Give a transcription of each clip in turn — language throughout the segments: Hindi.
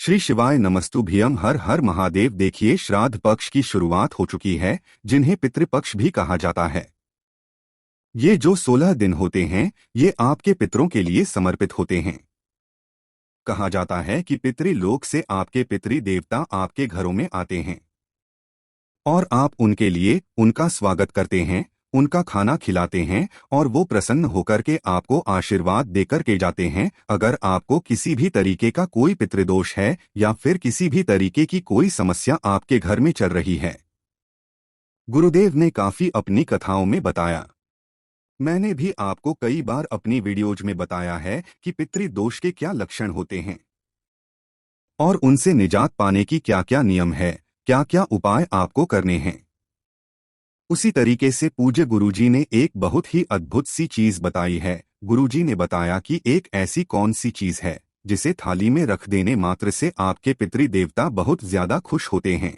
श्री शिवाय नमस्तुभ्यम। हर हर महादेव। देखिए, श्राद्ध पक्ष की शुरुआत हो चुकी है, जिन्हें पितृपक्ष भी कहा जाता है। ये जो 16 दिन होते हैं, ये आपके पितरों के लिए समर्पित होते हैं। कहा जाता है कि पितृलोक से आपके पितृ देवता आपके घरों में आते हैं और आप उनके लिए उनका स्वागत करते हैं, उनका खाना खिलाते हैं और वो प्रसन्न होकर के आपको आशीर्वाद देकर के जाते हैं। अगर आपको किसी भी तरीके का कोई पितृदोष है या फिर किसी भी तरीके की कोई समस्या आपके घर में चल रही है, गुरुदेव ने काफी अपनी कथाओं में बताया। मैंने भी आपको कई बार अपनी वीडियोज में बताया है कि पितृदोष के क्या लक्षण होते हैं और उनसे निजात पाने की क्या क्या नियम है, क्या क्या उपाय आपको करने हैं। उसी तरीके से पूज्य गुरुजी ने एक बहुत ही अद्भुत सी चीज बताई है। गुरुजी ने बताया कि एक ऐसी कौन सी चीज है जिसे थाली में रख देने मात्र से आपके पितृ देवता बहुत ज्यादा खुश होते हैं।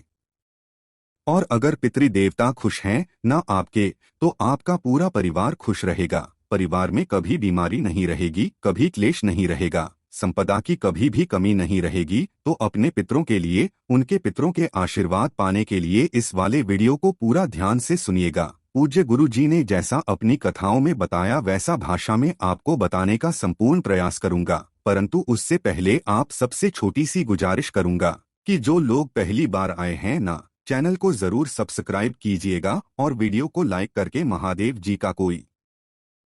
और अगर पितृ देवता खुश हैं ना आपके, तो आपका पूरा परिवार खुश रहेगा। परिवार में कभी बीमारी नहीं रहेगी, कभी क्लेश नहीं रहेगा, संपदा की कभी भी कमी नहीं रहेगी। तो अपने पितरों के लिए, उनके पितरों के आशीर्वाद पाने के लिए इस वाले वीडियो को पूरा ध्यान से सुनिएगा। पूज्य गुरु जी ने जैसा अपनी कथाओं में बताया वैसा भाषा में आपको बताने का संपूर्ण प्रयास करूंगा, परंतु उससे पहले आप सबसे छोटी सी गुजारिश करूंगा कि जो लोग पहली बार आए हैं ना, चैनल को जरूर सब्सक्राइब कीजिएगा और वीडियो को लाइक करके महादेव जी का कोई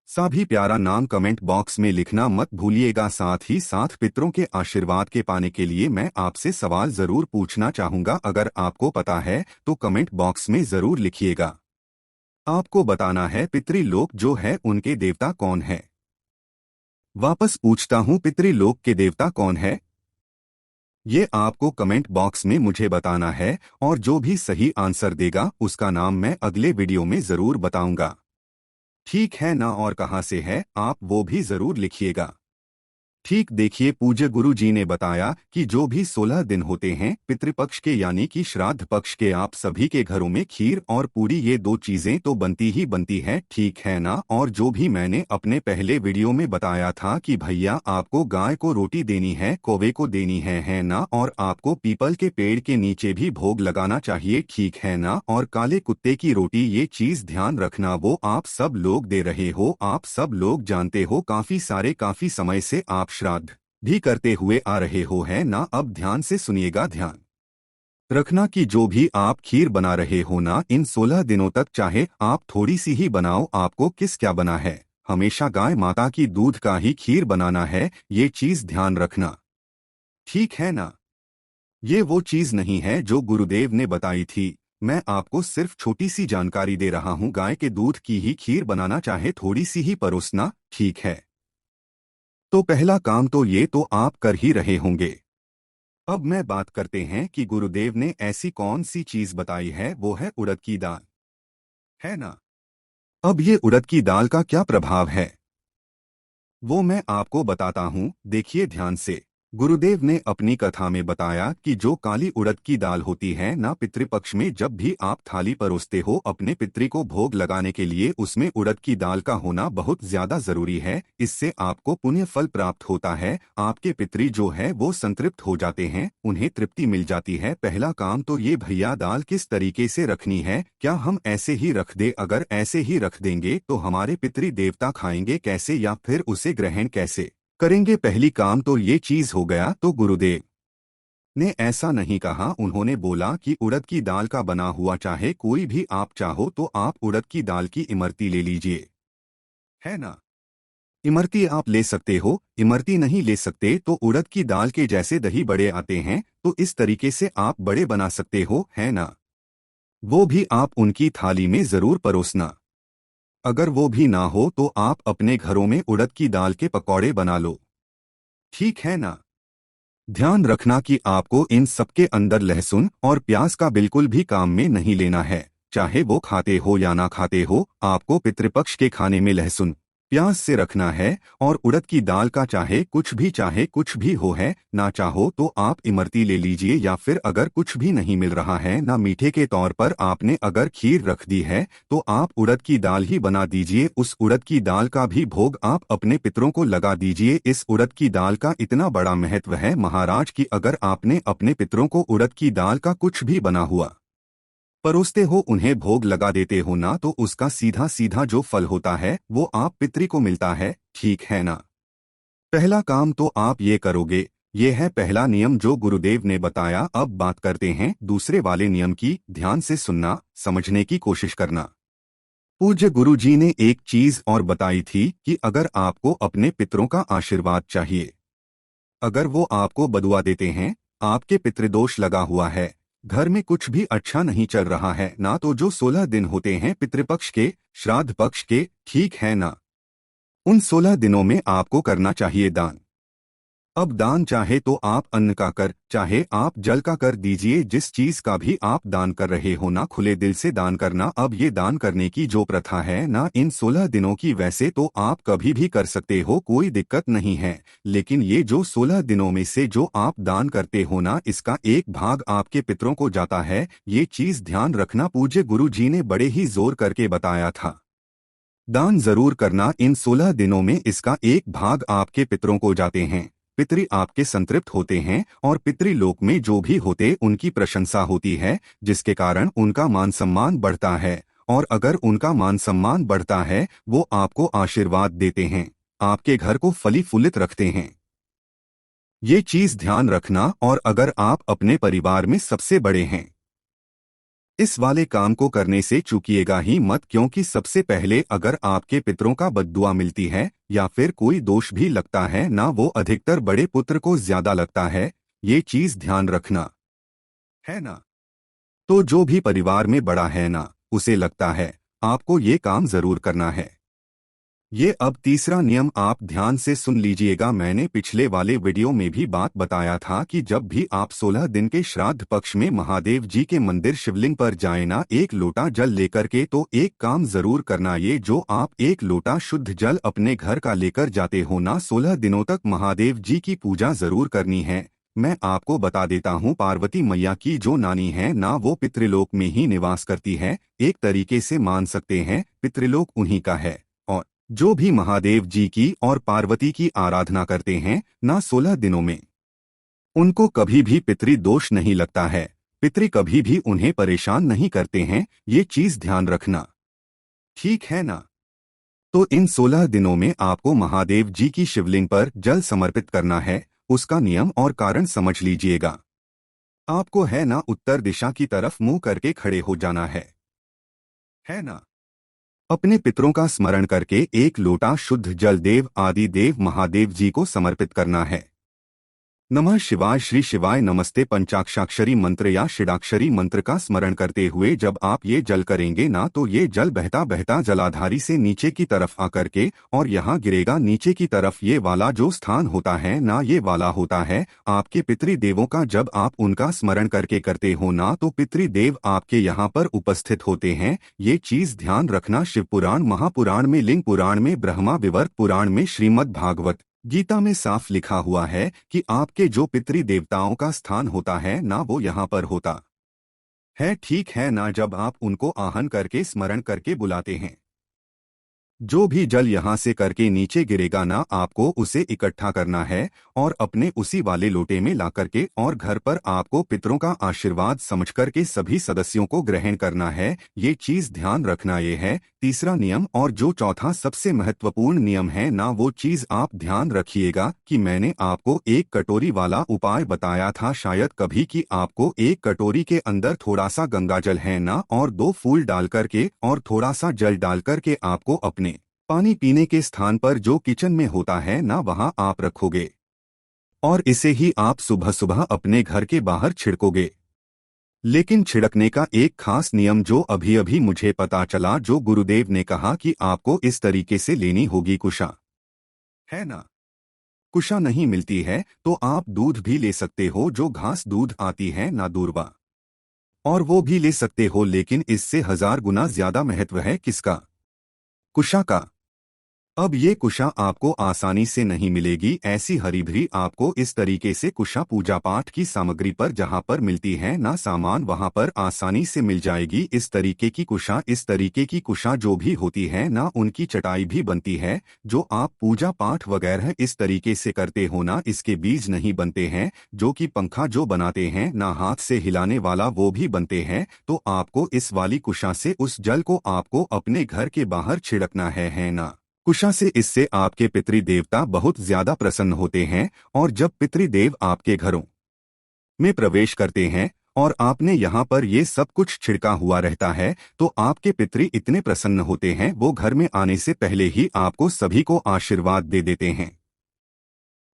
सा भी प्यारा नाम कमेंट बॉक्स में लिखना मत भूलिएगा। साथ ही साथ पितरों के आशीर्वाद के पाने के लिए मैं आपसे सवाल जरूर पूछना चाहूंगा। अगर आपको पता है तो कमेंट बॉक्स में जरूर लिखिएगा। आपको बताना है पितृलोक जो है उनके देवता कौन है। वापस पूछता हूँ, पितृलोक के देवता कौन है? ये आपको कमेंट बॉक्स में मुझे बताना है और जो भी सही आंसर देगा उसका नाम मैं अगले वीडियो में जरूर बताऊंगा। ठीक है ना? और कहाँ से है आप वो भी जरूर लिखिएगा। ठीक देखिए, पूज्य गुरु जी ने बताया कि जो भी 16 दिन होते हैं पितृपक्ष के यानी कि श्राद्ध पक्ष के, आप सभी के घरों में खीर और पूरी ये दो चीजें तो बनती ही बनती है। ठीक है ना? और जो भी मैंने अपने पहले वीडियो में बताया था कि भैया आपको गाय को रोटी देनी है, कौवे को देनी है ना? और आपको पीपल के पेड़ के नीचे भी भोग लगाना चाहिए। ठीक है ना? और काले कुत्ते की रोटी, ये चीज ध्यान रखना, वो आप सब लोग दे रहे हो, आप सब लोग जानते हो। काफी समय से आप श्राद्ध भी करते हुए आ रहे हो, है ना? अब ध्यान से सुनिएगा। ध्यान रखना कि जो भी आप खीर बना रहे हो ना, इन 16 दिनों तक चाहे आप थोड़ी सी ही बनाओ, आपको किस क्या बना है, हमेशा गाय माता की दूध का ही खीर बनाना है। ये चीज ध्यान रखना, ठीक है ना? ये वो चीज नहीं है जो गुरुदेव ने बताई थी। मैं आपको सिर्फ छोटी सी जानकारी दे रहा हूँ। गाय के दूध की ही खीर बनाना, चाहे थोड़ी सी ही परोसना, ठीक है? तो पहला काम तो ये तो आप कर ही रहे होंगे। अब मैं बात करते हैं कि गुरुदेव ने ऐसी कौन सी चीज बताई है, वो है उड़द की दाल, है ना? अब ये उड़द की दाल का क्या प्रभाव है वो मैं आपको बताता हूँ, देखिए ध्यान से। गुरुदेव ने अपनी कथा में बताया कि जो काली उड़द की दाल होती है ना, पितृपक्ष में जब भी आप थाली परोसते हो अपने पितृ को भोग लगाने के लिए, उसमें उड़द की दाल का होना बहुत ज्यादा जरूरी है। इससे आपको पुण्य फल प्राप्त होता है, आपके पितृ जो है वो संतृप्त हो जाते हैं, उन्हें तृप्ति मिल जाती है। पहला काम तो ये भैया, दाल किस तरीके से रखनी है? क्या हम ऐसे ही रख दे? अगर ऐसे ही रख देंगे तो हमारे पितृ देवता खाएंगे कैसे या फिर उसे ग्रहण कैसे करेंगे? पहली काम तो ये चीज हो गया। तो गुरुदेव ने ऐसा नहीं कहा, उन्होंने बोला कि उड़द की दाल का बना हुआ चाहे कोई भी आप चाहो तो आप उड़द की दाल की इमरती ले लीजिए, है ना? इमरती आप ले सकते हो, इमरती नहीं ले सकते तो उड़द की दाल के जैसे दही बड़े आते हैं, तो इस तरीके से आप बड़े बना सकते हो, है ना? वो भी आप उनकी थाली में जरूर परोसना। अगर वो भी ना हो तो आप अपने घरों में उड़द की दाल के पकौड़े बना लो, ठीक है ना? ध्यान रखना कि आपको इन सबके अंदर लहसुन और प्याज का बिल्कुल भी काम में नहीं लेना है। चाहे वो खाते हो या ना खाते हो, आपको पितृपक्ष के खाने में लहसुन प्यास से रखना है। और उड़द की दाल का चाहे कुछ भी हो है, ना चाहो तो आप इमरती ले लीजिए, या फिर अगर कुछ भी नहीं मिल रहा है ना मीठे के तौर पर आपने अगर खीर रख दी है, तो आप उड़द की दाल ही बना दीजिए। उस उड़द की दाल का भी भोग आप अपने पितरों को लगा दीजिए। इस उड़द की दाल का इतना बड़ा महत्व है महाराज कि अगर आपने अपने पितरों को उड़द की दाल का कुछ भी बना हुआ परोसते हो, उन्हें भोग लगा देते हो ना, तो उसका सीधा सीधा जो फल होता है वो आप पितरी को मिलता है, ठीक है ना। पहला काम तो आप ये करोगे। ये है पहला नियम जो गुरुदेव ने बताया। अब बात करते हैं दूसरे वाले नियम की। ध्यान से सुनना, समझने की कोशिश करना। पूज्य गुरु जी ने एक चीज और बताई थी कि अगर आपको अपने पितरों का आशीर्वाद चाहिए, अगर वो आपको बदुआ देते हैं, आपके पितृदोष लगा हुआ है, घर में कुछ भी अच्छा नहीं चल रहा है ना, तो जो 16 दिन होते हैं पितृपक्ष के, श्राद्ध पक्ष के, ठीक है ना, उन 16 दिनों में आपको करना चाहिए दान। अब दान चाहे तो आप अन्न का कर, चाहे आप जल का कर दीजिए। जिस चीज का भी आप दान कर रहे हो ना, खुले दिल से दान करना। अब ये दान करने की जो प्रथा है ना इन 16 दिनों की, वैसे तो आप कभी भी कर सकते हो, कोई दिक्कत नहीं है। लेकिन ये जो 16 दिनों में से जो आप दान करते हो ना, इसका एक भाग आपके पितरों को जाता है। ये चीज ध्यान रखना, पूज्य गुरु जी ने बड़े ही जोर करके बताया था। दान जरूर करना इन 16 दिनों में, इसका एक भाग आपके पितरों को जाते हैं। पितरी आपके संतृप्त होते हैं और पितृलोक में जो भी होते उनकी प्रशंसा होती है, जिसके कारण उनका मान सम्मान बढ़ता है। और अगर उनका मान सम्मान बढ़ता है, वो आपको आशीर्वाद देते हैं, आपके घर को फली फूलित रखते हैं। ये चीज ध्यान रखना। और अगर आप अपने परिवार में सबसे बड़े हैं, इस वाले काम को करने से चूकिएगा ही मत, क्योंकि सबसे पहले अगर आपके पितरों का बद्दुआ मिलती है या फिर कोई दोष भी लगता है ना, वो अधिकतर बड़े पुत्र को ज्यादा लगता है। ये चीज ध्यान रखना, है ना। तो जो भी परिवार में बड़ा है ना, उसे लगता है, आपको ये काम जरूर करना है। ये अब तीसरा नियम आप ध्यान से सुन लीजिएगा। मैंने पिछले वाले वीडियो में भी बात बताया था कि जब भी आप 16 दिन के श्राद्ध पक्ष में महादेव जी के मंदिर शिवलिंग पर जाए ना, एक लोटा जल लेकर के, तो एक काम जरूर करना। ये जो आप एक लोटा शुद्ध जल अपने घर का लेकर जाते हो ना, 16 दिनों तक महादेव जी की पूजा जरूर करनी है। मैं आपको बता देता हूँ, पार्वती मैया की जो नानी है ना, वो पितृलोक में ही निवास करती है। एक तरीके से मान सकते हैं पितृलोक उन्हीं का है। और जो भी महादेव जी की और पार्वती की आराधना करते हैं ना, 16 दिनों में उनको कभी भी पितृ दोष नहीं लगता है। पितृ कभी भी उन्हें परेशान नहीं करते हैं। ये चीज ध्यान रखना, ठीक है ना। तो इन 16 दिनों में आपको महादेव जी की शिवलिंग पर जल समर्पित करना है। उसका नियम और कारण समझ लीजिएगा। आपको है ना उत्तर दिशा की तरफ मुंह करके खड़े हो जाना है ना। अपने पितरों का स्मरण करके एक लोटा शुद्ध जल देव आदि देव महादेव जी को समर्पित करना है। नमः शिवाय, श्री शिवाय नमस्ते पंचाक्षाक्षरी मंत्र या षडाक्षरी मंत्र का स्मरण करते हुए जब आप ये जल करेंगे ना, तो ये जल बहता बहता जलाधारी से नीचे की तरफ आकर के और यहाँ गिरेगा नीचे की तरफ। ये वाला जो स्थान होता है ना, ये वाला होता है आपके पितृदेवों का। जब आप उनका स्मरण करके करते हो ना, तो पितृदेव आपके यहाँ पर उपस्थित होते हैं। ये चीज ध्यान रखना। शिव पुराण, महापुराण में, लिंग पुराण में, ब्रह्मा विवर्त पुराण में, श्रीमद् भागवत गीता में साफ लिखा हुआ है कि आपके जो पितृ देवताओं का स्थान होता है ना, वो यहाँ पर होता है, ठीक है ना। जब आप उनको आहन करके स्मरण करके बुलाते हैं, जो भी जल यहाँ से करके नीचे गिरेगा ना, आपको उसे इकट्ठा करना है और अपने उसी वाले लोटे में ला करके, और घर पर आपको पितरों का आशीर्वाद समझ करके सभी सदस्यों को ग्रहण करना है। ये चीज ध्यान रखना। ये है तीसरा नियम। और जो चौथा सबसे महत्वपूर्ण नियम है ना, वो चीज आप ध्यान रखिएगा कि मैंने आपको एक कटोरी वाला उपाय बताया था शायद कभी, कि आपको एक कटोरी के अंदर थोड़ा सा गंगाजल है ना, और 2 फूल डाल करके और थोड़ा सा जल डाल करके आपको अपने पानी पीने के स्थान पर जो किचन में होता है ना, वहां आप रखोगे और इसे ही आप सुबह सुबह अपने घर के बाहर छिड़कोगे। लेकिन छिड़कने का एक खास नियम जो अभी अभी मुझे पता चला, जो गुरुदेव ने कहा कि आपको इस तरीके से लेनी होगी कुशा, है ना। कुशा नहीं मिलती है तो आप दूध भी ले सकते हो, जो घास दूध आती है ना, दूर्वा, और वो भी ले सकते हो। लेकिन इससे 1000 गुना ज्यादा महत्व है किसका? कुशा का। अब ये कुशा आपको आसानी से नहीं मिलेगी। ऐसी हरी भरी आपको इस तरीके से कुशा पूजा पाठ की सामग्री पर जहाँ पर मिलती है ना सामान, वहाँ पर आसानी से मिल जाएगी। इस तरीके की कुशा, इस तरीके की कुशा जो भी होती है ना, उनकी चटाई भी बनती है। जो आप पूजा पाठ वगैरह इस तरीके से करते हो ना, इसके बीज नहीं बनते हैं। जो कि पंखा जो बनाते हैं ना, हाथ से हिलाने वाला, वो भी बनते हैं। तो आपको इस वाली कुशा से उस जल को आपको अपने घर के बाहर छिड़कना है ना। कुशा से इससे आपके पितृ देवता बहुत ज्यादा प्रसन्न होते हैं। और जब पितृदेव आपके घरों में प्रवेश करते हैं और आपने यहाँ पर ये सब कुछ छिड़का हुआ रहता है, तो आपके पितृ इतने प्रसन्न होते हैं, वो घर में आने से पहले ही आपको सभी को आशीर्वाद दे देते हैं।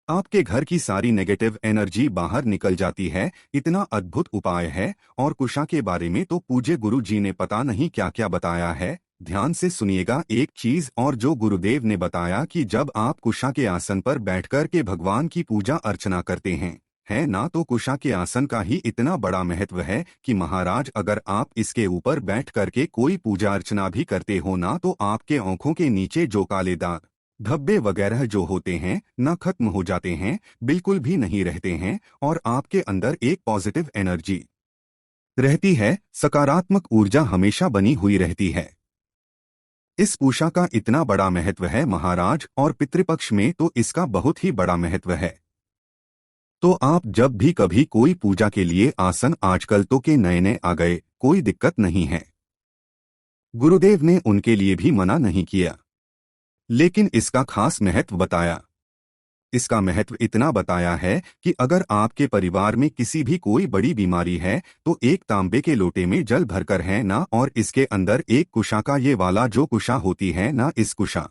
आपके घर की सारी नेगेटिव एनर्जी बाहर निकल जाती है। इतना अद्भुत उपाय है। और कुशा के बारे में तो पूज्य गुरु जी ने पता नहीं क्या क्या बताया है। ध्यान से सुनिएगा एक चीज और, जो गुरुदेव ने बताया कि जब आप कुशा के आसन पर बैठकर के भगवान की पूजा अर्चना करते हैं, है ना, तो कुशा के आसन का ही इतना बड़ा महत्व है कि महाराज अगर आप इसके ऊपर बैठ करके कोई पूजा अर्चना भी करते हो ना, तो आपके आंखों के नीचे जो काले दाग धब्बे वगैरह जो होते हैं ना, खत्म हो जाते हैं, बिल्कुल भी नहीं रहते हैं। और आपके अंदर एक पॉजिटिव एनर्जी रहती है, सकारात्मक ऊर्जा हमेशा बनी हुई रहती है। इस पूजा का इतना बड़ा महत्व है महाराज, और पितृपक्ष में तो इसका बहुत ही बड़ा महत्व है। तो आप जब भी कभी कोई पूजा के लिए आसन, आजकल तो के नए नए आ गए, कोई दिक्कत नहीं है, गुरुदेव ने उनके लिए भी मना नहीं किया, लेकिन इसका खास महत्व बताया। इसका महत्व इतना बताया है कि अगर आपके परिवार में किसी भी कोई बड़ी बीमारी है, तो एक तांबे के लोटे में जल भरकर है ना, और इसके अंदर एक कुशा का ये वाला जो कुशा होती है ना, इस कुशा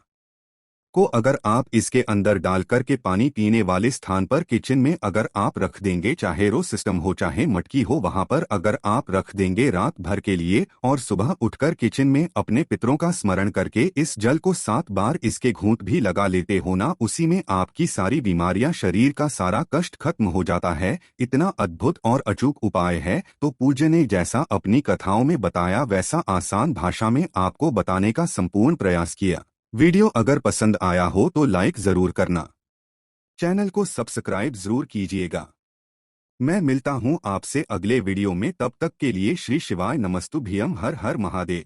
को अगर आप इसके अंदर डाल कर के पानी पीने वाले स्थान पर किचन में अगर आप रख देंगे, चाहे रो सिस्टम हो चाहे मटकी हो, वहां पर अगर आप रख देंगे रात भर के लिए, और सुबह उठकर किचन में अपने पितरों का स्मरण करके इस जल को 7 बार इसके घूंट भी लगा लेते हो ना, उसी में आपकी सारी बीमारियां, शरीर का सारा कष्ट खत्म हो जाता है। इतना अद्भुत और अचूक उपाय है। तो पूज्य ने जैसा अपनी कथाओं में बताया, वैसा आसान भाषा में आपको बताने का संपूर्ण प्रयास किया। वीडियो अगर पसंद आया हो तो लाइक जरूर करना, चैनल को सब्सक्राइब जरूर कीजिएगा। मैं मिलता हूं आपसे अगले वीडियो में, तब तक के लिए श्री शिवाय नमस्तुभ्यम, हर हर महादेव।